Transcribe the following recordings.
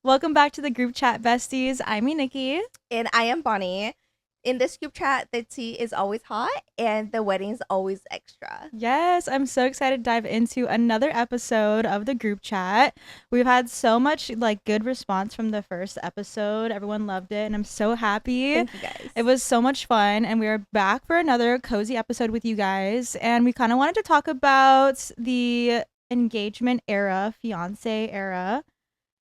Welcome back to the group chat, besties. I'm Nikki. And I am Bonnie. In this group chat, the tea is always hot and the wedding is always extra. Yes, I'm so excited to dive into another episode of the group chat. We've had so much good response from the first episode. Everyone loved it, and I'm so happy. Thank you guys. It was so much fun, and we are back for another cozy episode with you guys. And we kind of wanted to talk about the engagement era, fiance era.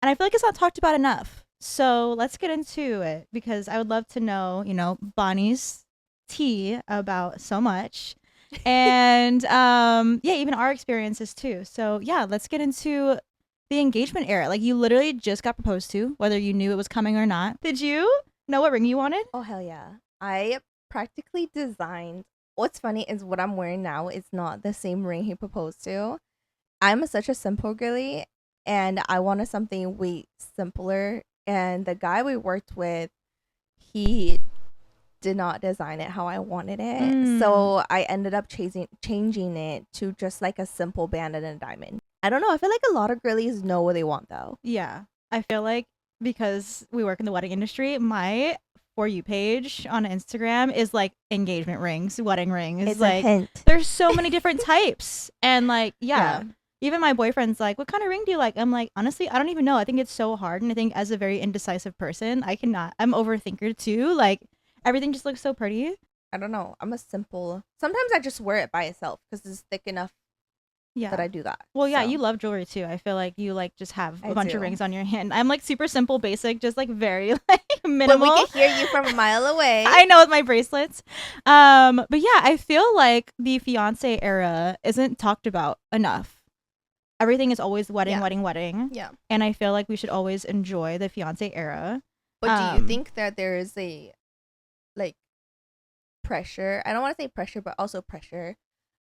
And I feel like it's not talked about enough. So let's get into it because I would love to know, Bonnie's tea about so much. And yeah, even our experiences too. So yeah, let's get into the engagement era. Like you literally just got proposed to, whether you knew it was coming or not. Did you know what ring you wanted? Oh, hell yeah. I practically designed. What's funny is what I'm wearing now is not the same ring he proposed to. I'm such a simple girly and I wanted something way simpler. And the guy we worked with, he did not design it how I wanted it. So I ended up changing it to just like a simple band and a diamond. I don't know. I feel like a lot of girlies know what they want though. Yeah. I feel like because we work in the wedding industry, my For You page on Instagram is like engagement rings, wedding rings. It's like a hint. there's so many different types. And Yeah. even my boyfriend's like, what kind of ring do you like? I'm like, honestly, I don't even know. I think it's so hard. And I think as a very indecisive person, I'm overthinker too. Like everything just looks so pretty. I don't know. I'm a simple. Sometimes I just wear it by itself because it's thick enough Yeah. that I do that. Well, yeah, So, you love jewelry too. I feel like you just have a I bunch of do. rings on your hand. I'm like super simple, basic, just like very But minimal. we can hear you from a mile away. I know with my bracelets. But yeah, I feel like the fiance era isn't talked about enough. Everything is always wedding, Yeah. wedding, wedding. Yeah. And I feel like we should always enjoy the fiance era. But do you think that there is a like pressure? I don't want to say pressure, but also pressure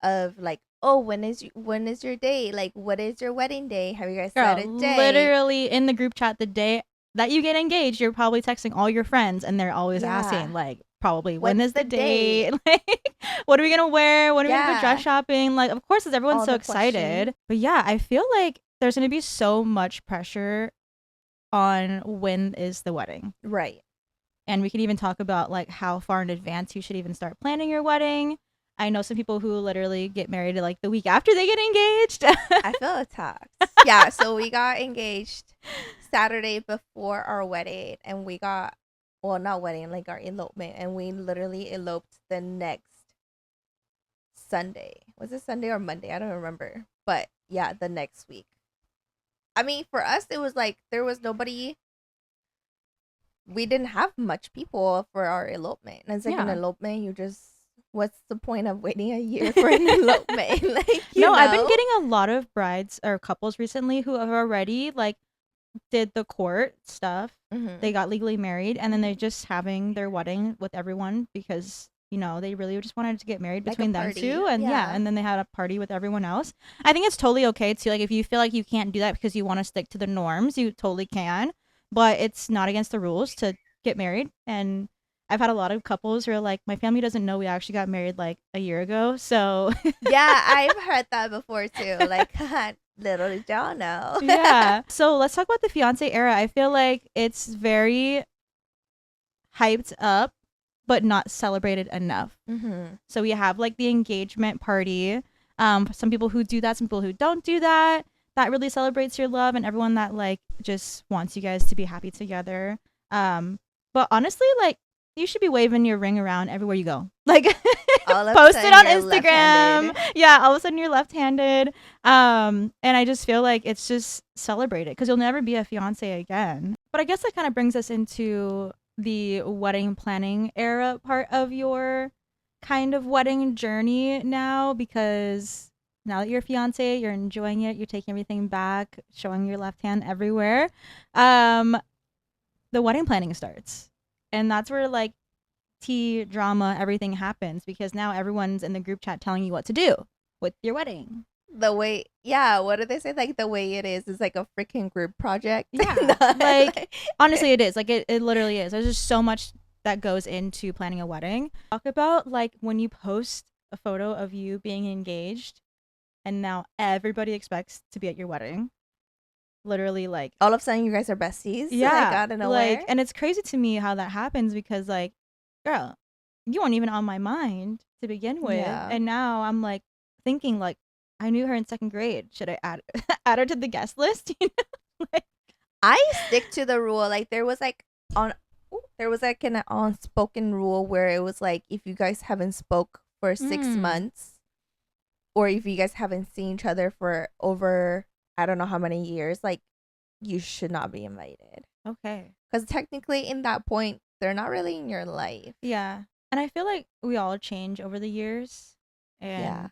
of like, oh, when is your day? Like, what is your wedding day? Have you guys set a day? Literally in the group chat the day that you get engaged, you're probably texting all your friends and they're always Yeah. asking like probably when What's is the the date? Like what are we gonna wear? When are we gonna go Yeah. dress shopping? Like of course everyone's All so the excited. questions. But yeah, I feel like there's gonna be so much pressure on when is the wedding. Right. And we can even talk about like how far in advance you should even start planning your wedding. I know some people who literally get married like the week after they get engaged. I feel attacked. Yeah, so we got engaged Saturday before our wedding, and we got, well, not wedding, like our elopement, and we literally eloped the next Sunday. Was it Sunday or Monday? I don't remember. But yeah, the next week. I mean, for us, it was like there was nobody. We didn't have much people for our elopement. And it's like an Yeah. elopement, you just, what's the point of waiting a year for an elopement? Like, No, I've been know? getting a lot of brides or couples recently who have already like did the court stuff. Mhm. They got legally married and then they're just having their wedding with everyone because they really just wanted to get married Like a between them party. two. And Yeah. and then they had a party with everyone else. I think it's totally okay too. Like if you feel like you can't do that because you want to stick to the norms, you totally can. But it's not against the rules to get married. And I've had a lot of couples who are like, my family doesn't know we actually got married like a year ago. So Yeah, I've heard that before too. Like, little did y'all know. yeah. So let's talk about the fiance era. I feel like it's very hyped up, but not celebrated enough. Mm-hmm. So we have like the engagement party. Some people who do that, some people who don't do that. That really celebrates your love and everyone that like just wants you guys to be happy together. But honestly, like you should be waving your ring around everywhere you go. Like All of a post it sudden on you're Instagram. left-handed. Yeah, all of a sudden you're left-handed. And I just feel like it's just celebrated because you'll never be a fiance again. But I guess that kind of brings us into the wedding planning era part of your kind of wedding journey now because now that you're a fiance, you're enjoying it, you're taking everything back, showing your left hand everywhere. The wedding planning starts. And that's where like tea, drama, everything happens because now everyone's in the group chat telling you what to do with your wedding. The way, yeah, what did they say? Like, the way it is like a freaking group project. Yeah. Like, honestly, it is. Like, it literally is. There's just so much that goes into planning a wedding. Talk about like when you post a photo of you being engaged and now everybody expects to be at your wedding. literally like all of a sudden you guys are besties. yeah, like out of nowhere. like, and it's crazy to me how that happens because like, girl, you weren't even on my mind to begin with, Yeah. and now I'm like thinking like I knew her in second grade. Should I add add her to the guest list? You know, like, I stick to the rule. Like there was like an unspoken rule where it was like if you guys haven't spoke for 6 months, or if you guys haven't seen each other for over I don't know how many years, like you should not be invited. okay. Because technically, in that point, they're not really in your life. Yeah. And I feel like we all change over the years. Yeah. And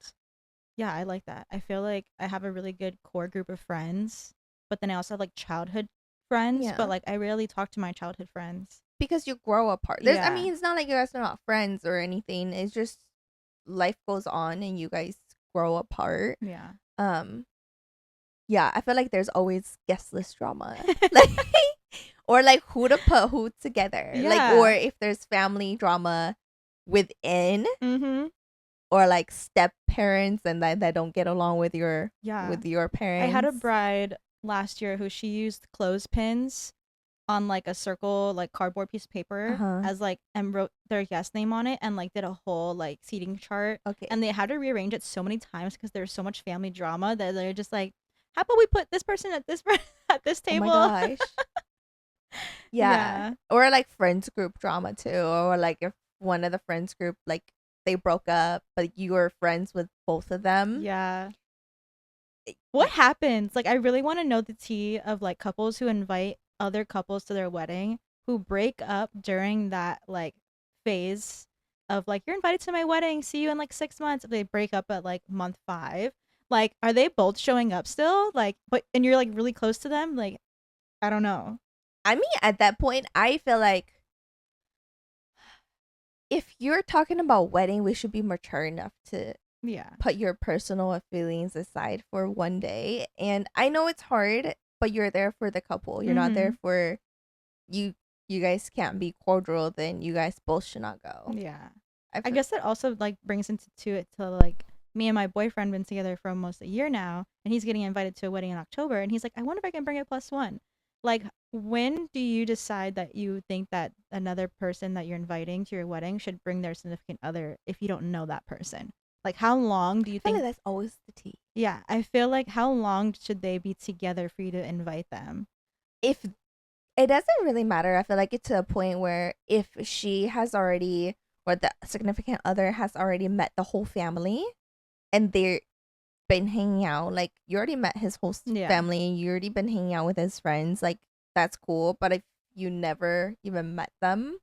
yeah, I like that. I feel like I have a really good core group of friends, but then I also have like childhood friends, Yeah. but like I rarely talk to my childhood friends. Because you grow apart. Yeah. I mean, it's not like you guys are not friends or anything. It's just life goes on and you guys grow apart. Yeah. Yeah, I feel like there's always guest list drama. Like or like who to put who together. Yeah. Like or if there's family drama within, Mm-hmm. or like step parents and that don't get along with your parents. I had a bride last year who she used clothespins on like a circle like cardboard piece of paper as like and wrote their guest name on it and like did a whole like seating chart. Okay. And they had to rearrange it so many times because there's so much family drama that they're just like, how about we put this person at this at this table? Oh my gosh. Yeah. Or like friends group drama too, or like if one of the friends group like they broke up but you were friends with both of them. Yeah. What happens? Like I really want to know the tea of like couples who invite other couples to their wedding who break up during that like phase of like, you're invited to my wedding, see you in like 6 months. If they break up at like month 5, like are they both showing up still, like, but and you're like really close to them? Like I don't know. I mean, at that point I feel like if you're talking about wedding, we should be mature enough to put your personal feelings aside for one day. And I know it's hard, but you're there for the couple. You're not there for you. You guys can't be cordial, then you guys both should not go. Yeah. I guess that also like brings into it to like me and my boyfriend been together for almost a year now, and he's getting invited to a wedding in October, and he's like, I wonder if I can bring a +1. Like, when do you decide that you think that another person that you're inviting to your wedding should bring their significant other if you don't know that person? Like, how long do you think? Like that's always the tea. Yeah, I feel like how long should they be together for you to invite them? If it doesn't really matter, I feel like it's to a point where if she has already, or the significant other has already met the whole family, and they're been hanging out, like you already met his whole family, you already been hanging out with his friends, like that's cool. But if you never even met them,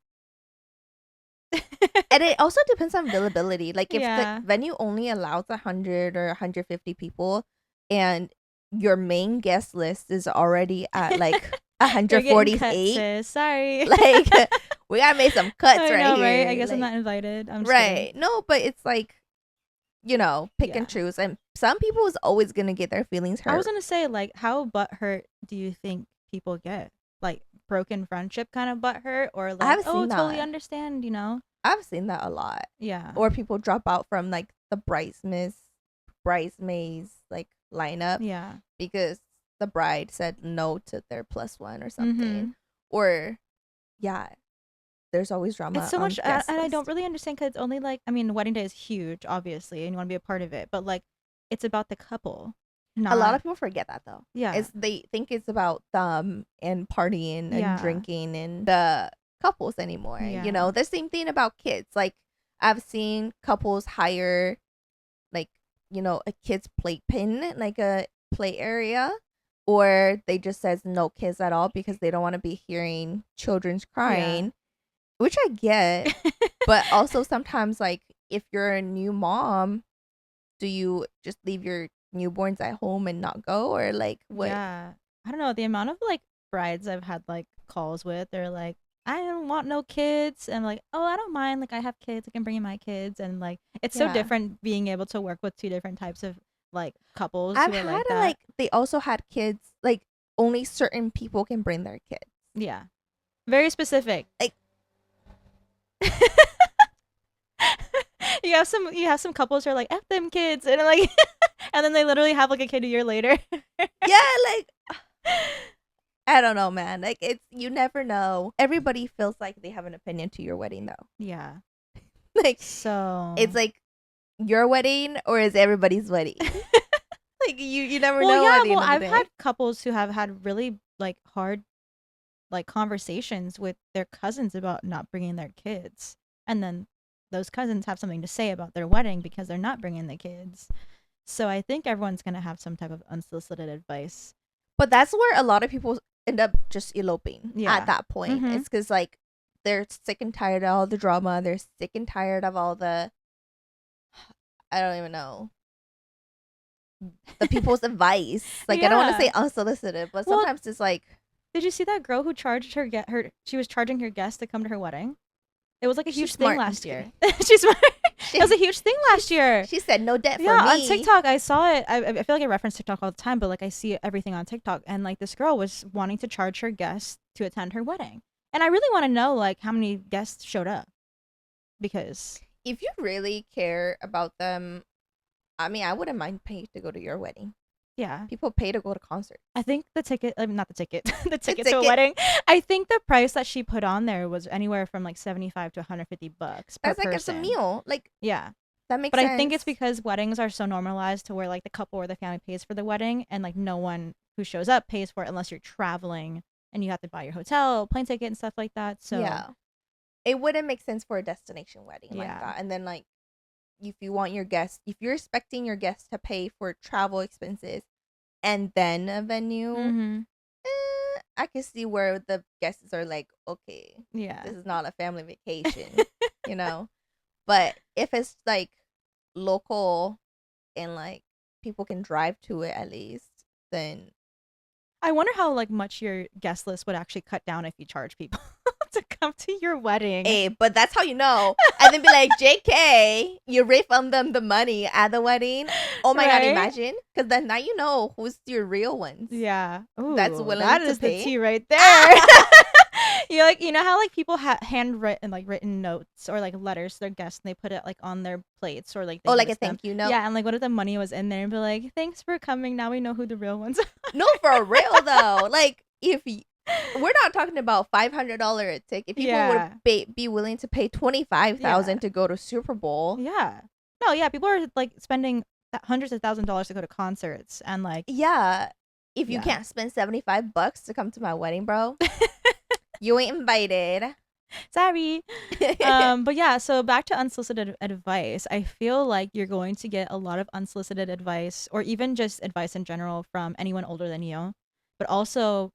and it also depends on availability. Like if the venue only allows 100 or 150 people, and your main guest list is already at like 148, cut, sorry, like we gotta make some cuts I right know, here. Right? I guess like, I'm not invited. I'm right. kidding. No, but it's like, you know, pick and choose. And some people is always gonna get their feelings hurt. I was gonna say, like, how butthurt do you think people get? Like broken friendship kind of butthurt, or like, oh, totally understand, you know? I've seen that a lot. Yeah. Or people drop out from like the bridesmaids like lineup. Yeah. Because the bride said no to their +1 or something. Or there's always drama. It's so much, and I don't really understand because it's only like, I mean, wedding day is huge, obviously, and you want to be a part of it, but like, it's about the couple. A lot of people forget that though. Yeah. They think it's about them and partying and drinking and the couples anymore. You know, the same thing about kids. Like I've seen couples hire like, you know, a kid's playpen, like a play area, or they just says no kids at all because they don't want to be hearing children's crying, which I get. But also sometimes, like if you're a new mom, do you just leave your newborns at home and not go, or like what? Yeah, I don't know, the amount of like brides I've had like calls with, they're like, I don't want no kids, and like, oh, I don't mind, like I have kids, I can bring in my kids, and like it's so different being able to work with 2 different types of like couples. I've who are had like that. Like they also had kids, like only certain people can bring their kids. Yeah, very specific. Like you have some couples who are like, F them kids, and like and then they literally have like a kid a year later. Yeah, like I don't know, man. Like it's you never know. Everybody feels like they have an opinion to your wedding though. Yeah. Like it's So like your wedding or is everybody's wedding? Like you never well, know yeah, at the well, end of the I've day. had couples who have had really like hard like conversations with their cousins about not bringing their kids. And then those cousins have something to say about their wedding because they're not bringing the kids. So I think everyone's going to have some type of unsolicited advice. But that's where a lot of people end up just eloping at Yeah. that point. Mhm. It's cuz like they're sick and tired of all the drama. They're sick and tired of all the I don't even know the people's advice. Like I don't want to say Yeah. unsolicited, but Well, sometimes it's like did you see that girl who charged her she was charging her guests to come to her wedding? It was like a she's huge thing smart. I'm last just year. kidding. She's smart. It was a She, huge thing last year. she said no debt for Yeah, on me. TikTok, I saw it. I feel like I reference TikTok all the time, but like I see everything on TikTok, and like this girl was wanting to charge her guests to attend her wedding, and I really want to know like how many guests showed up because If you really care about them, I mean, I wouldn't mind paying to go to your wedding. yeah, People pay to go to concerts. I think the ticket, not the ticket, the The ticket to a ticket. wedding. I think the price that she put on there was anywhere from like 75 to $150 per That's like it's a person. meal. Like Yeah. that makes But I sense. think it's because weddings are so normalized to where like the couple or the family pays for the wedding and like no one who shows up pays for it unless you're traveling and you have to buy your hotel, plane ticket and stuff like that. So, yeah, it wouldn't make sense for a destination wedding like yeah. that. And then like if you want your guests, if you're expecting your guests to pay for travel expenses and then a venue, Mhm. I can see where the guests are like, okay, Yeah. this is not a family vacation, you know. But if it's like local and like people can drive to it at least, then I wonder how like much your guest list would actually cut down if you charge people to come to your wedding. hey, but that's how you know. And then be like, JK, you refund them the money at the wedding. Oh my god, Right? imagine. Because then now you know who's your real ones. Yeah. That's Ooh, willing that to is the pay. tea right there. You like you know how like people handwritten like written notes or like letters to their guests and they put it like on their plates or like they Oh, give like it a to them. thank you note. Yeah, and like what if the money was in there and be like, thanks for coming. Now we know who the real ones are. No, for real though. Like if we're not talking about $500 a ticket. People Yeah. would be willing to pay 25,000 Yeah. to go to Super Bowl. Yeah. No, yeah, people are like spending hundreds of $1,000s to go to concerts and like Yeah, if you yeah. can't spend $75 to come to my wedding, bro, you ain't invited. Sorry. But yeah, so back to unsolicited advice. I feel like you're going to get a lot of unsolicited advice or even just advice in general from anyone older than you, but also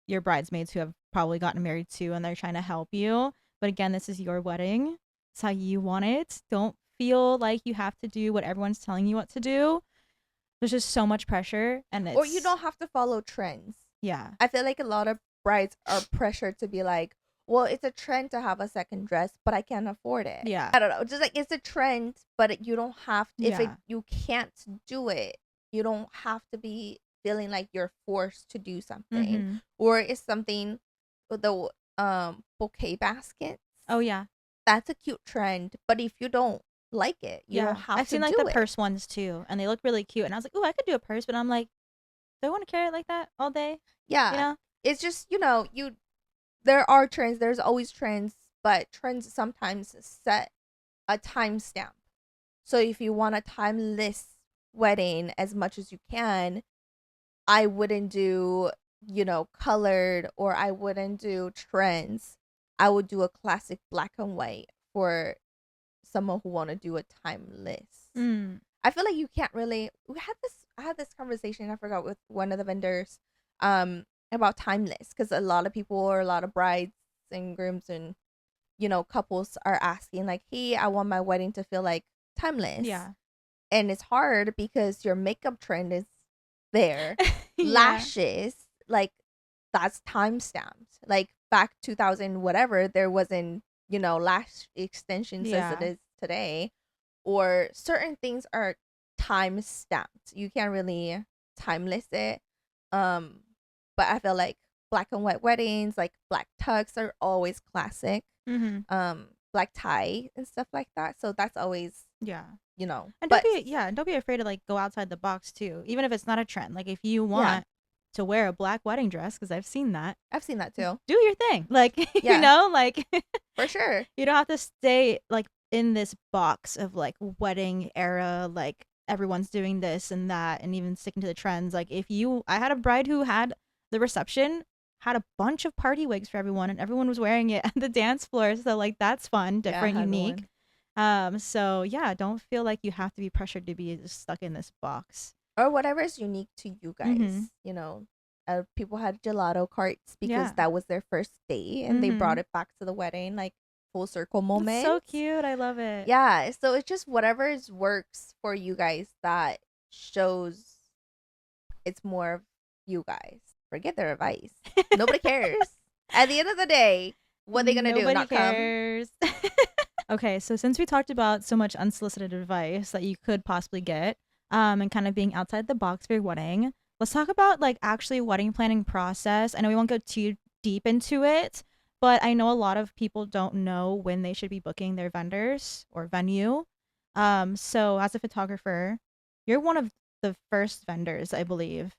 your bridesmaids who have probably gotten married too and they're trying to help you. But again, this is your wedding. It's how you want it. Don't feel like you have to do what everyone's telling you what to do. There's just so much pressure and Or you it's don't have to follow trends. yeah. I feel like a lot of brides are pressured to be like, well, it's a trend to have a second dress, but I can't afford it. Yeah. I don't know. Just like it's a trend, but you don't have if it Yeah. you can't do it, you don't have to be feeling like you're forced to do something. Mhm. Or it's something with the bouquet baskets. Oh yeah. That's a cute trend, but if you don't like it, you don't have I've to seen like do the it. purse ones too, and they look really cute. And I was like, "Ooh, I could do a purse," but I'm like, "Do I want to carry it like that all day?" Yeah. You know? It's just, you there are trends, there's always trends, but trends sometimes set a timestamp. So if you want a timeless wedding as much as you can, I wouldn't do, colored or I wouldn't do trends. I would do a classic black and white for someone who want to do a timeless. Mm. I feel like you can't really. I had this conversation. I forgot with one of the vendors, about timeless because a lot of people or a lot of brides and grooms and couples are asking like, "Hey, I want my wedding to feel like timeless." Yeah. And it's hard because your makeup trend is there, Yeah. lashes like that's time stamped. Like back 2000 whatever, there wasn't lash extensions as it Yeah. is today, or certain things are time stamped. You can't really timeless it. Um, but I feel like black and white weddings, like black tux, are always classic. Mhm. Black tie and stuff like that. So that's always Yeah. you know. And But don't be afraid to like go outside the box too, even if it's not a trend. Like if you yeah, want to wear a black wedding dress, because I've seen that, I've seen that too. do your thing. Like, Yeah. like For sure. you don't have to stay like in this box of like wedding era, like everyone's doing this and that, and even sticking to the trends. Like, I had a bride who had the reception had a bunch of party wigs for everyone, and everyone was wearing it at the dance floor. So like that's fun, Yeah, I different, had unique. one. So yeah, don't feel like you have to be pressured to be just stuck in this box. Or whatever is unique to you guys. Mhm. You know, people had gelato carts because Yeah. that was their first day, and they brought Mhm. it back to the wedding, like full circle That's moment. so cute. I love it. Yeah, so it's just whatever works for you guys that shows it's more of you guys. Forget their advice. Nobody cares. At the end of the day, what are they gonna do? Nobody Not cares. Okay, so since we talked about so much unsolicited advice that you could possibly get, and kind of being outside the box for your wedding, let's talk about like actually wedding planning process. I know we won't go too deep into it, but I know a lot of people don't know when they should be booking their vendors or venue. So as a photographer, you're one of the first vendors, I believe,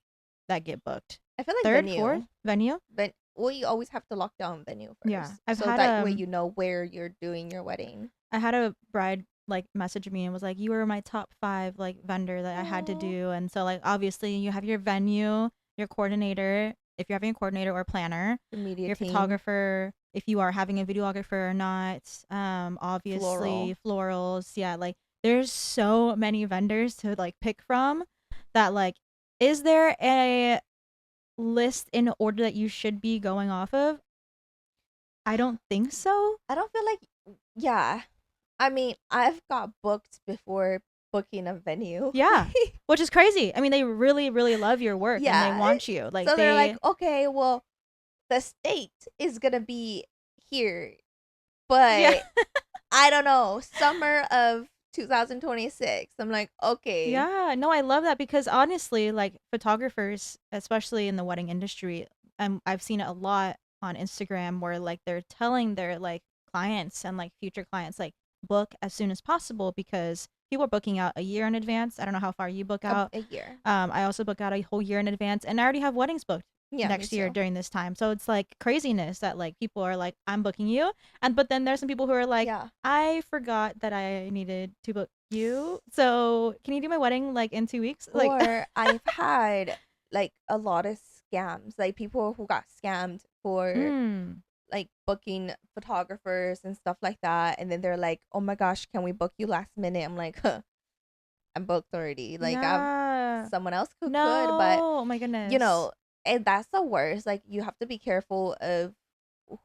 that get booked. I feel like Third, venue. fourth venue. But well, you always have to lock down venue first. Yeah, I've so had that way you know where you're doing your wedding. I had a bride like message me and was like, "You were my top 5 like vendor that I had to Aw. do." And so like obviously you have your venue, your coordinator, if you're having a coordinator or planner, The media your team. photographer, if you are having a videographer or not, obviously florals, yeah, like there's so many vendors to like pick from that like is there a list in order that you should be going off of? I don't think so. I don't feel like yeah. I mean, I've got booked before booking a venue. Yeah. Which is crazy. I mean, they really, really love your work and Yeah. they want you. Like so they they're like, okay, well, the state is gonna be here, but Yeah. I don't know, summer of 2026. I'm like, okay. Yeah. No, I love that because honestly, like photographers, especially in the wedding industry, I've seen it a lot on Instagram where like they're telling their like clients and like future clients like book as soon as possible because people are booking out a year in advance. I don't know how far you book out. A year. I also book out a whole year in advance and I already have weddings booked Yeah, next me year too. during this time. So it's like craziness that like people are like, I'm booking you. And but then there's some people who are like, Yeah. I forgot that I needed to book you. So can you do my wedding like in 2 weeks? Like Or I've had like a lot of scams, like people who got scammed for mm, like booking photographers and stuff like that, and then they're like, "Oh my gosh, can we book you last minute?" I'm like, huh, "I'm booked already." Like yeah. someone else could, No. but Oh my goodness. you know, and that's the worst. Like you have to be careful of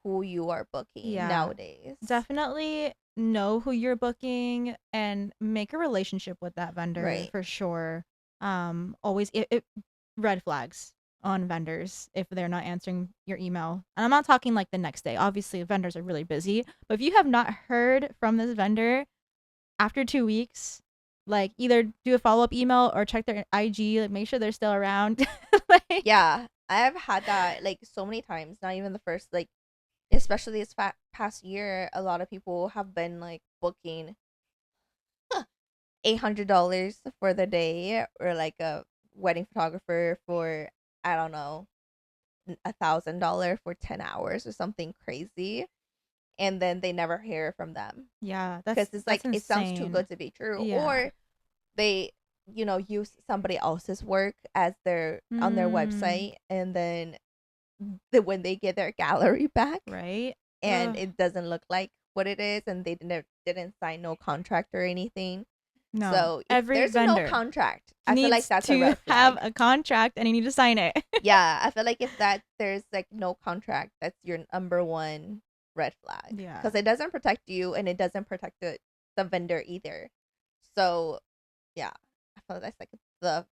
who you are booking Yeah. nowadays. Definitely know who you're booking and make a relationship with that vendor Right. for sure. Always red flags on vendors if they're not answering your email. And I'm not talking like the next day. Obviously, vendors are really busy, but if you have not heard from this vendor after 2 weeks, like either do a follow-up email or check their IG, like make sure they're still around. Like, Yeah, I've had that like so many times. Not even the first, like especially this past year, a lot of people have been like booking $800 for the day, or like a wedding photographer for I don't know $1,000 for 10 hours or something crazy, and then they never hear from them yeah, because it's like that's it sounds too insane. good to be true, Yeah. or they use somebody else's work as their on their website, and then when they get their gallery back, Right? and Ugh. it doesn't look like what it is, and they didn't sign no contract or anything. No. So if Every there's vendor no contract, I feel needs like that's a to red have flag. a contract and you need to sign it. Yeah, I feel like if there's like no contract, that's your number one red flag. Yeah. Because it doesn't protect you, and it doesn't protect the vendor either. So yeah, I feel that's like the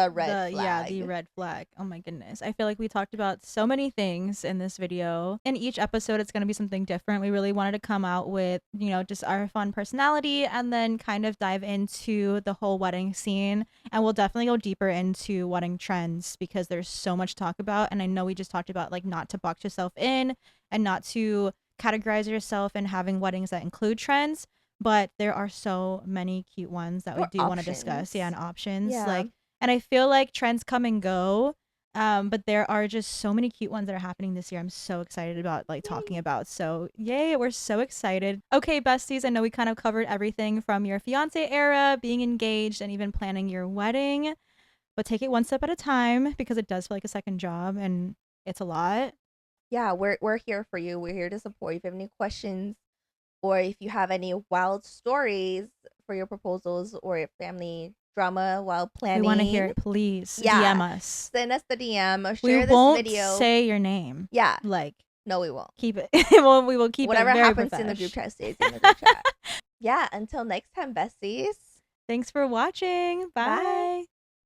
red flag. Yeah, the red flag. Oh my goodness. I feel like we talked about so many things in this video. In each episode, it's going to be something different. We really wanted to come out with, just our fun personality and then kind of dive into the whole wedding scene. And we'll definitely go deeper into wedding trends because there's so much to talk about. And I know we just talked about like not to box yourself in and not to categorize yourself in having weddings that include trends. But there are so many cute ones that we Or do want to discuss. options. Yeah, and options. Yeah. Like, and I feel like trends come and go. But there are just so many cute ones that are happening this year. I'm so excited about like talking about. So yay, we're so excited. Okay, besties, I know we kind of covered everything from your fiance era, being engaged, and even planning your wedding. But take it one step at a time because it does feel like a second job and it's a lot. Yeah, we're here for you. We're here to support you. If you have any questions or if you have any wild stories for your proposals or your family drama while We want to hear planning, it. Please yeah, DM us. send us the DM or We share this won't video. say your name. Yeah, Like, no, we won't. keep it. Well, we will keep it Whatever very happens in the group profesh. chat stays in the group chat. Yeah, until next time, besties. Thanks for watching. Bye. Bye.